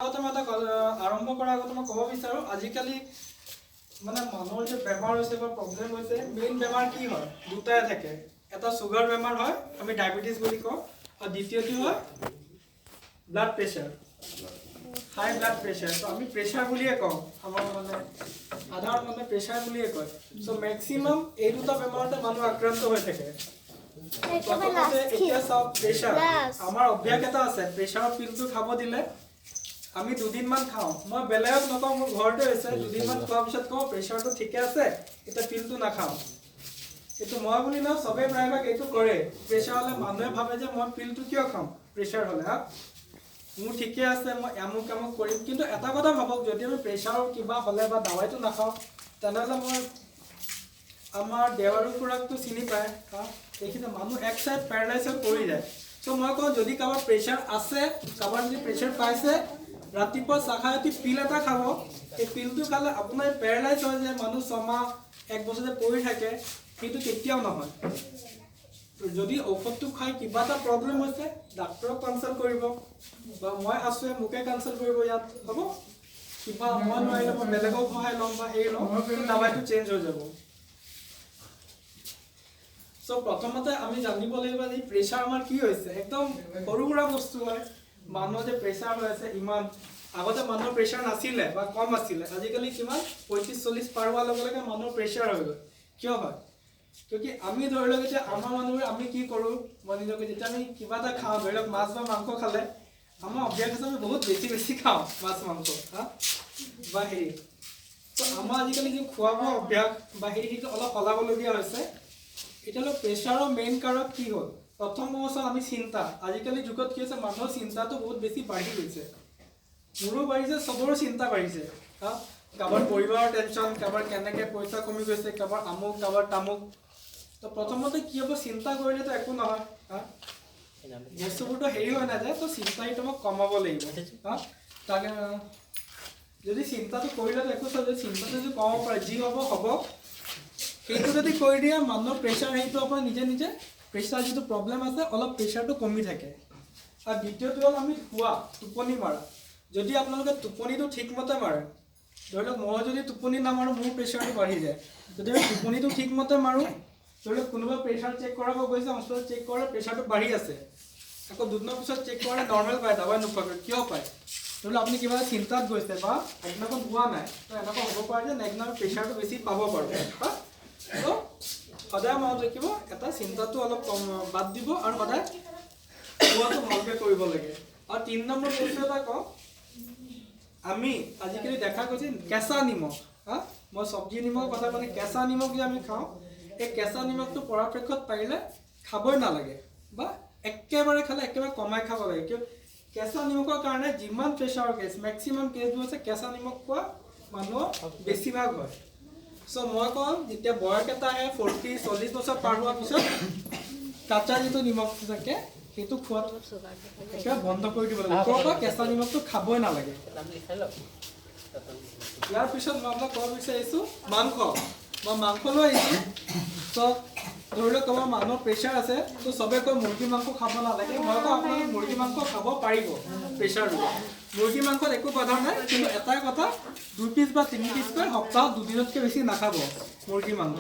আৰম্ভ কৰাৰ আগতে মই ক'ব বিচাৰোঁ আজিকালি মানে মানুহৰ যে বেমাৰ হৈছে বা প্ৰব্লেম হৈছে মেইন বেমাৰ কি হয় দুটাই থাকে এটা সুগাৰ বেমাৰ হয় আমি ডায়াবেটিছ বুলি কওঁ আৰু দ্বিতীয়টো হয় ব্লাড প্ৰেছাৰ হাই ব্লাড প্ৰেছাৰ তো আমি প্ৰেছাৰ বুলিয়ে কওঁ আমাৰ মানে সাধাৰণ মানে প্ৰেছাৰ বুলিয়ে কয় চ' মেক্সিমাম এই দুটা বেমাৰতে মানুহ আক্ৰান্ত হৈ থাকে প্ৰথমতে এতিয়া চাওক প্ৰেছাৰ আমাৰ অভ্যাস এটা আছে প্ৰেছাৰৰ পিলটো খাব দিলে আমি দুদিনমান খাওঁ মই বেলেগক নকওঁ মোৰ ঘৰতে হৈছে দুদিনমান খোৱাৰ পিছত কওঁ প্ৰেছাৰটো ঠিকে আছে এতিয়া পিলটো নাখাওঁ এইটো মই বুলি নহয় চবেই প্ৰায়ভাগ এইটো কৰে প্ৰেছাৰ হ'লে মানুহে ভাবে যে মই পিলটো কিয় খাওঁ প্ৰেছাৰ হ'লে হা মোৰ ঠিকে আছে মই আমুক আমুক কৰিম কিন্তু এটা কথা ভাবক যদি আমি প্ৰেছাৰৰ কিবা হ'লে বা দাৱাইটো নাখাওঁ তেনেহ'লে মই আমাৰ দেৱাৰু খুৰাকটো চিনি পায় হা এইখিনি মানুহ এক চাইড পেৰালাইজ হৈ পৰি যায় চ' মই কওঁ যদি কাৰোবাৰ প্ৰেছাৰ আছে কাৰোবাৰ যদি প্ৰেছাৰ পাইছে ৰাতিপুৱা চাহ খাই উঠি পিল এটা খাব এই পিলটো খালে আপোনাৰ পেৰালাইজ হয় যে মানুহ ছমাহ এক বছৰতে পৰি থাকে সেইটো কেতিয়াও নহয় যদি ঔষধটো খাই কিবা এটা প্ৰব্লেম হৈছে ডাক্তৰক কনচাল্ট কৰিব বা মই আছোঁ মোকে কনচাল্ট কৰিব ইয়াত হ'ব কিবা মই নোৱাৰিলে মই বেলেগক সহায় ল'ম বা হেৰি ল'ম দাৱাইটো চেঞ্জ হৈ যাব চ' প্ৰথমতে আমি জানিব লাগিব যে প্ৰেছাৰ আমাৰ কি হৈছে একদম সৰু সুৰা বস্তু হয় মানুহৰ যে প্ৰেছাৰ হৈ আছে ইমান আগতে মানুহৰ প্ৰেছাৰ নাছিলে বা কম আছিলে আজিকালি কিমান 35-40 পাৰ হোৱাৰ লগে লগে মানুহৰ প্ৰেছাৰ হৈ গ'ল কিয় হয় কিয় আমি ধৰি লওক এতিয়া আমাৰ মানুহবোৰে আমি কি কৰোঁ মই নিজকে যেতিয়া আমি কিবা এটা খাওঁ ধৰি লওক মাছ বা মাংস খালে আমাৰ অভ্যাস আছে আমি বহুত বেছি খাওঁ মাছ মাংস হা বা হেৰি তো আমাৰ আজিকালি যি খোৱা বোৱা অভ্যাস বা সেইটো অলপ সলাবলগীয়া হৈছে এতিয়ালৈ প্ৰেছাৰৰ মেইন কাৰক কি হ'ল প্ৰথম অৱস্থা আমি চিন্তা আজিকালি যুগত কি হৈছে মানুহৰ চিন্তাটো বহুত বেছি বাঢ়ি গৈছে মোৰো বাঢ়িছে চবৰো চিন্তা বাঢ়িছে হা কাৰোবাৰ পৰিবাৰৰ টেনশ্যন কাৰোবাৰ কেনেকৈ পইচা কমি গৈছে কাৰোবাৰ আমুক কাৰোবাৰ তামুক তো প্ৰথমতে কি হ'ব চিন্তা কৰিলেতো একো নহয় হা বস্তুবোৰতো হেৰি হৈ নাযায় তো চিন্তা সেইটো মই কমাব লাগিব হা তাকে যদি চিন্তাটো কৰিলেতো একো যদি চিন্তাটো যদি কমাব পাৰে যি হ'ব হ'ব সেইটো যদি কৰি দিয়ে মানুহৰ প্ৰেছাৰ সেইটো আপোনাৰ নিজে নিজে প্ৰেছাৰ যিটো প্ৰব্লেম আছে অলপ প্ৰেছাৰটো কমি থাকে আৰু দ্বিতীয়টো হ'ল আমি শোৱা টোপনি মাৰা যদি আপোনালোকে টোপনিটো ঠিকমতে মাৰে ধৰি লওক মই যদি টোপনি নামাৰোঁ মোৰ প্ৰেছাৰটো বাঢ়ি যায় যদি আমি টোপনিটো ঠিকমতে মাৰোঁ ধৰি লওক কোনোবা প্ৰেছাৰ চেক কৰাব গৈছে হস্পিটেলত চেক কৰে প্ৰেছাৰটো বাঢ়ি আছে আকৌ দুদিনৰ পিছত চেক কৰে নৰ্মেল পায় দাৱাই নোখোৱাকৈ কিয় পায় ধৰি লওক আপুনি কিবা চিন্তাত গৈছে বা একদিনাখন হোৱা নাই তো এনেকুৱা হ'ব পাৰে যে নেক্সট দিনা প্ৰেছাৰটো বেছি পাব পাৰোঁ হা তো সদায় মনত ৰাখিব এটা চিন্তাটো অলপ কম বাদ দিব আৰু সদায় খোৱাটো ভালকৈ কৰিব লাগে আৰু 3 নম্বৰ বস্তু এটা কওঁ আমি আজিকালি দেখা গৈছে কেঁচা নিমখ হা মই চব্জি নিমখৰ কথা মানে কেঁচা নিমখ যে আমি খাওঁ এই কেঁচা নিমখটো পৰাপক্ষত পাৰিলে খাবই নালাগে বা একেবাৰে খালে একেবাৰে কমাই খাব লাগে কিয় কেঁচা নিমখৰ কাৰণে যিমান প্ৰেছাৰৰ কেছ মেক্সিমাম কেছবোৰ আছে কেঁচা নিমখ খোৱা মানুহৰ বেছিভাগ হয় চ' মই কওঁ যেতিয়া বয়স এটা আহে 40-40 বছৰ পাৰ হোৱাৰ পিছত কাঁচা যিটো নিমখ থাকে সেইটো খোৱাটো একেবাৰে বন্ধ কৰি দিব লাগে কিয় কেঁচা নিমখটো খাবই নালাগে ইয়াৰ পিছত মই আপোনাক ক'ব বিচাৰিছোঁ মাংস মই মাংস লৈ আহিছোঁ চ' ধৰি লওক আমাৰ মানুহৰ প্ৰেছাৰ আছে তো চবে কয় মুৰ্গী মাংস খাব নালাগে মই কওঁ আপোনালোকে মুৰ্গী মাংস খাব পাৰিব প্ৰেছাৰ মুৰ্গী মাংসত একো বাধা নাই কিন্তু এটাই কথা 2 পিচ বা 3 পিচকৈ সপ্তাহত 2 দিনতকৈ বেছি নাখাব মুৰ্গী মাংস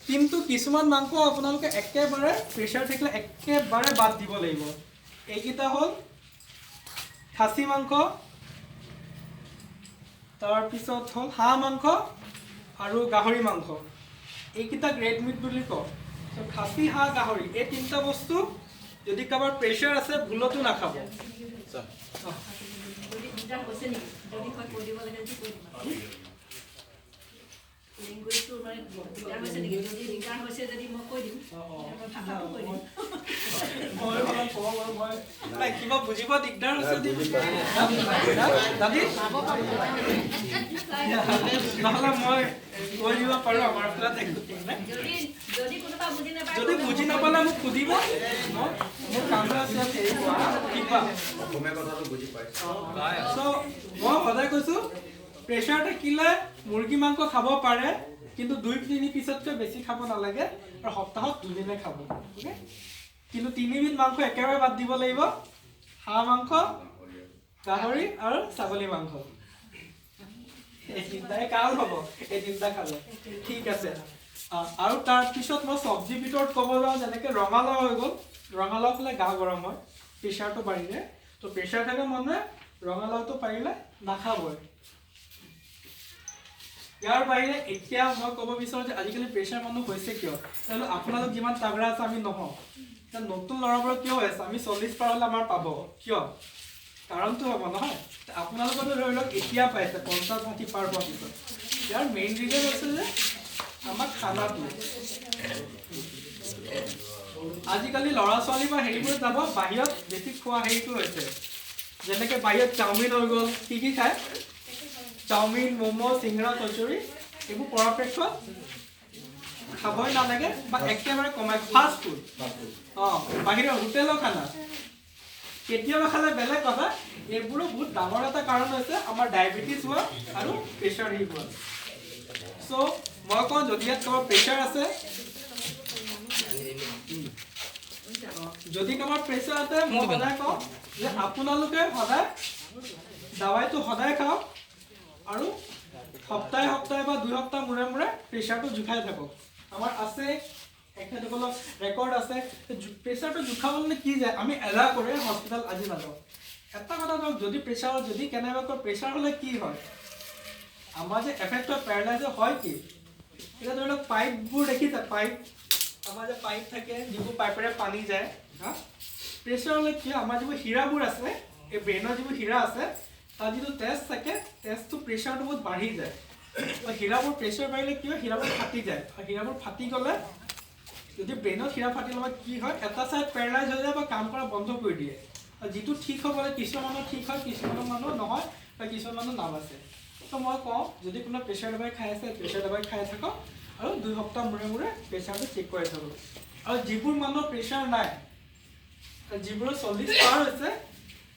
কিন্তু কিছুমান মাংস আপোনালোকে একেবাৰে প্ৰেছাৰ থাকিলে একেবাৰে বাদ দিব লাগিব এইকেইটা হ'ল খাচী মাংস তাৰপিছত হ'ল হাঁহ মাংস আৰু গাহৰি মাংস এইকেইটাক ৰেড মিট বুলি কওঁ খাচী হাঁহ গাহৰি এই 3টা বস্তু যদি কাৰোবাৰ প্ৰেছাৰ আছে ভুলতো নাখাব কিবা বুজিব দিগদাৰ হৈছে নহ'লে মই কৈ দিব পাৰোঁ আমাৰ ফালে যদি বুজি নাপালে মোক সুধিব মোৰ কামটো আছে কিবা মই সদায় কৈছোঁ প্ৰেছাৰ থাকিলে মুৰ্গী মাংস খাব পাৰে কিন্তু 2-3 পিছতকৈ বেছি খাব নালাগে আৰু সপ্তাহত 2 দিনে খাব কিন্তু 3 বিধ মাংস একেবাৰে বাদ দিব লাগিব হাঁহ মাংস, গাহৰি আৰু ছাগলী মাংস। এই তিনিটাই কাৰণ হ'ব এই তিনিটা খালে। ঠিক আছে। আৰু তাৰপিছত মই চব্জিৰ ভিতৰত ক'ব যাওঁ যেনেকৈ ৰঙালাও হৈ গ'ল। ৰঙালাও খালে গা গৰম হয়, প্ৰেছাৰটো বাঢ়িলে। তো প্ৰেছাৰ থকা মানুহে ৰঙালাওটো পাৰিলে নাখাবই। ইয়াৰ বাহিৰে এতিয়া মই ক'ব বিচাৰোঁ যে আজিকালি প্ৰেছাৰ মানুহ হৈছে কিয়? তাৰমানে আপোনালোক যিমান তাগৰা আছে আমি নহওঁ। নতুন ল'ৰাবোৰৰ কিয় হৈ আছে? আমি 40 পাৰ হ'লে আমাৰ পাব কিয়? কাৰণটো হ'ব নহয়। আপোনালোকেতো ধৰি লওক এতিয়া পাইছে 50-60 পাৰ হোৱাৰ পিছত। ইয়াৰ মেইন ৰিজন হৈছে যে আমাৰ খানাটো। আজিকালি ল'ৰা ছোৱালী বা হেৰিবোৰ যাব বাহিৰত বেছি খোৱা হেৰিটো হৈছে। যেনেকৈ বাহিৰত চাওমিন হৈ গ'ল। কি খায়? চাওমিন, ম'ম', চিংৰা, কচুৰি এইবোৰ পৰাপক্ষত খাবই নালাগে বা একেবাৰে কমাই। ফাষ্ট ফুড বাহিৰৰ হোটেলৰ খানা কেতিয়াবা খালে বেলেগ কথা। এইবোৰো বহুত ডাঙৰ এটা কাৰণ হৈছে আমাৰ ডায়েবেটিছ হোৱা আৰু প্ৰেছাৰ হেৰি হোৱা। চ' মই কওঁ যদি ইয়াত কাৰোবাৰ প্ৰেছাৰ আছে, যদি কাৰোবাৰ প্ৰেছাৰ আছে মই সদায় কওঁ যে আপোনালোকে সদায় দাৱাইটো সদায় খাওক আৰু সপ্তাহে সপ্তাহে বা 2 সপ্তাহ মূৰে মূৰে প্ৰেছাৰটো জোখাই থাকক। আমাৰ আছে এখেতসকলৰ ৰেকৰ্ড আছে। প্ৰেছাৰটো জোখাবলৈ কি যায়? আমি এলাহ কৰি হস্পিটেল আজি নাযাওঁ। এটা কথা কওক, যদি প্ৰেছাৰ যদি কেনেবাকৈ প্ৰেছাৰ হ'লে কি হয়? আমাৰ যে এফেক্ট হয় পেৰালাইজ হয় কি? এতিয়া ধৰি লওক পাইপবোৰ দেখিছে, পাইপ আমাৰ যে পাইপ থাকে যিবোৰ পাইপেৰে পানী যায়। প্ৰেছাৰ হ'লে কি? আমাৰ যিবোৰ হীৰাবোৰ আছে, এই ব্ৰেইনৰ যিবোৰ হীৰা আছে তাত যিটো তেজ থাকে, তেজটো প্ৰেছাৰটো বহুত বাঢ়ি যায়। হীৰাবোৰ প্ৰেছাৰ বাঢ়িলে কি হয়? হীৰাবোৰ ফাটি যায়। আৰু হীৰাবোৰ ফাটি গ'লে যদি ব্ৰেইনত হীৰা ফাটি ল'লে কি হয়? এটা চাইড পেৰালাইজ হৈ যায় বা কাম কৰা বন্ধ কৰি দিয়ে। আৰু যিটো ঠিক হ'বলৈ কিছুমান মানুহ ঠিক হয়, কিছুমান মানুহ নহয় বা কিছুমান মানুহ নাবাচে। তো মই কওঁ যদি কোনো প্ৰেছাৰ দবাই খাই আছে, প্ৰেছাৰ দবাই খাই থাকক আৰু 2 সপ্তাহ মূৰে মূৰে প্ৰেছাৰটো চেক কৰি থাকক। আৰু যিবোৰ মানুহৰ প্ৰেছাৰ নাই, যিবোৰৰ 40 পাৰ হৈছে,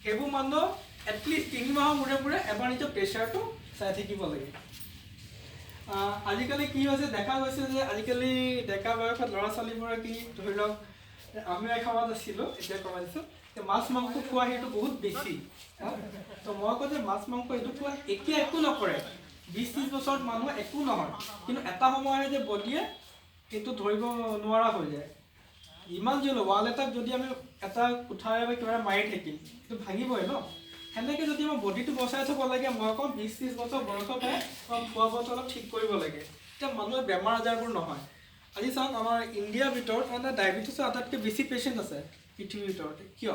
সেইবোৰ মানুহ এটলিষ্ট 3 মাহৰ মূৰে মূৰে এবাৰ নিজৰ প্ৰেছাৰটো চাই থাকিব লাগে। আজিকালি কি হৈছে দেখা গৈছে যে আজিকালি ডেকা বয়সত ল'ৰা ছোৱালীবোৰে কি ধৰি লওক আমি এসময়ত আছিলোঁ, এতিয়া কমাই দিছোঁ, মাছ মাংস খোৱা সেইটো বহুত বেছি। তো মই কওঁ যে মাছ মাংস এইটো খোৱা এতিয়া একো নকৰে। 20-30 বছৰত মানুহ একো নহয়, কিন্তু এটা সময় আহে যে বডিয়ে সেইটো ধৰিব নোৱাৰা হৈ যায়। ইমান যি ৱাল এটাক যদি আমি এটা কোঠাৰে বা কিবা মাৰি থাকিম সেইটো ভাঙিবই ন। সেনেকৈ যদি আমাৰ বডিটো বচাই থ'ব লাগে, মই কওঁ 20-30 বছৰ বয়সৰ পৰাই খোৱা বোৱাটো অলপ ঠিক কৰিব লাগে। তেতিয়া মানুহৰ বেমাৰ আজাৰবোৰ নহয়। আজি চাওক আমাৰ ইণ্ডিয়াৰ ভিতৰত মানে ডায়েবেটিছৰ আটাইতকৈ বেছি পেচেণ্ট আছে পৃথিৱীৰ ভিতৰতে। কিয়?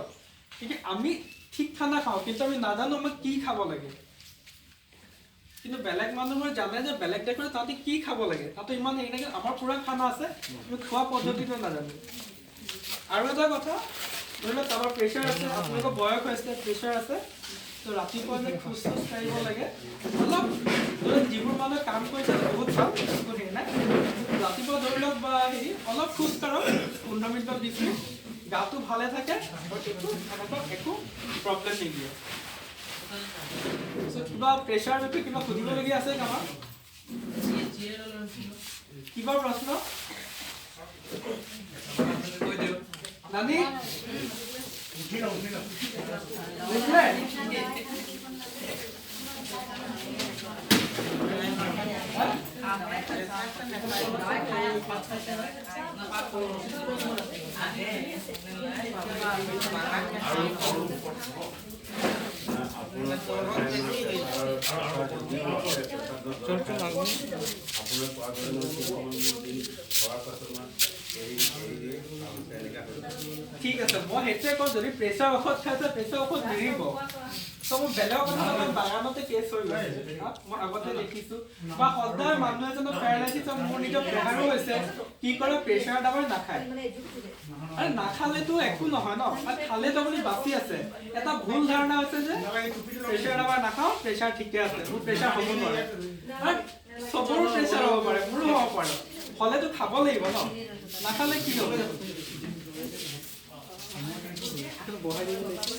কিন্তু আমি ঠিক খানা খাওঁ, কিন্তু আমি নাজানো আমাক কি খাব লাগে। কিন্তু বেলেগ মানুহবোৰে জানে যে বেলেগ দেশত তাহাঁতি কি খাব লাগে। তাতো ইমান হেৰি নাই, আমাৰ পুৰা খানা আছে, কিন্তু খোৱা পদ্ধতিটো নাজানো। আৰু এটা কথা, ধৰি লওক কাৰোবাৰ প্ৰেছাৰ আছে, আপোনালোকৰ বয়স হৈছে, প্ৰেছাৰ আছে, তো ৰাতিপুৱা যে খোজ চোজ কাঢ়িব লাগে। অলপ যিবোৰ মানুহে কাম কৰিছে বহুত ভাল, একো হেৰি নাই। ৰাতিপুৱা ধৰি লওক বা হেৰি অলপ খোজ কাঢ়ক 15 মিনিট বা 20 মিনিট, গাটো ভালে থাকে আৰু একো প্ৰব্লেম নিদিয়ে। কিবা প্ৰেছাৰ বিষয়ে কিবা সুধিবলগীয়া আছে কাৰোবাৰ? কিবা প্ৰশ্ন? নানি ঠিক আছে, মই সেইটোৱে কওঁ যদি প্ৰেছাৰ ঔষধ খাইছে প্ৰেছাৰ ঔষধ নেৰিব। তো মোৰ বেলেগৰ কথা বাগানতে কেছ হৈ গৈছে, মই আগতে দেখিছোঁ। বা সদায় মানুহ এজনৰ পেৰালাইচিছ, মোৰ নিজৰ প্ৰেছাৰো হৈছে, কি কৰে প্ৰেছাৰ দাবাই নাখায়। আৰে নাখালেতো একো নহয় ন, খালেতো আপুনি বাচি আছে। এটা ভুল ধাৰণা হৈছে যে প্ৰেছাৰ দাবাই নাখাওঁ, প্ৰেছাৰ ঠিকে আছে, মোৰ প্ৰেছাৰ হ'ব নোৱাৰে। চবৰো প্ৰেছাৰ হ'ব পাৰে, মোৰো হ'ব পাৰে, হ'লেতো খাব লাগিব ন, নাখালে কি হ'ব? বহাই দিব লাগিব।